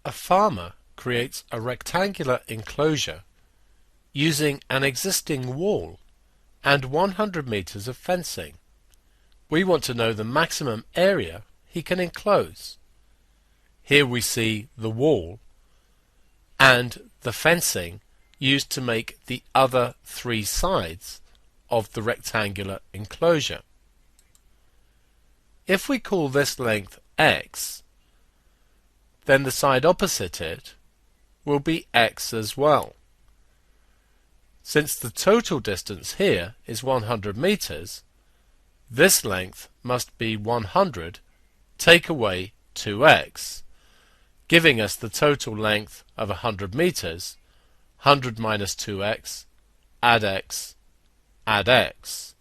A farmer creates a rectangular enclosure using an existing wall and 100 meters of fencing. We want to know the maximum area he can enclose. Here we see the wall and the fencing used to make the other three sides of the rectangular enclosure. If we call this length x, then the side opposite it will be x as well. Since the total distance here is 100 meters, this length must be 100 take away 2x, giving us the total length of 100 meters. 100 minus 2x, add x, add x.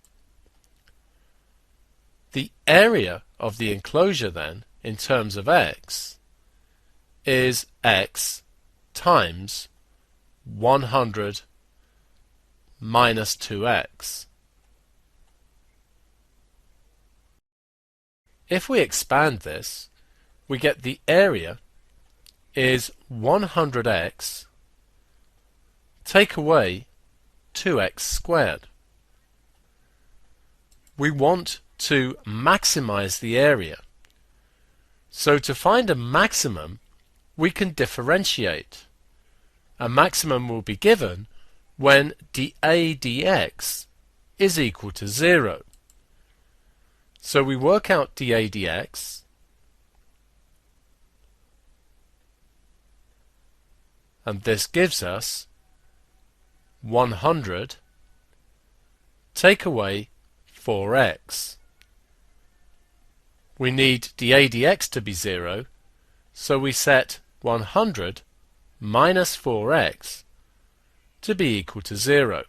The area of the enclosure then, in terms of x, is x times 100 minus 2x. If we expand this, we get the area is 100x take away 2x squared. We want to maximize the area. So to find a maximum, we can differentiate. A maximum will be given when dA dx is equal to 0. So we work out dA dx, and this gives us 100 take away 4x. We need dA dx to be 0, so we set 100 minus 4x to be equal to 0.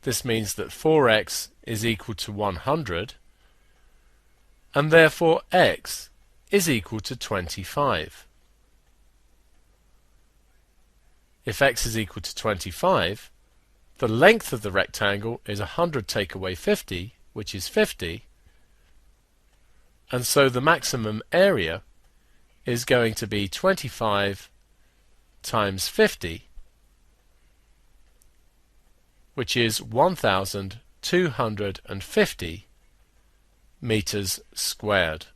This means that 4x is equal to 100, and therefore x is equal to 25. If x is equal to 25, the length of the rectangle is 100 take away 50, which is 50, and so the maximum area is going to be 25 times 50, which is 1,250 meters squared.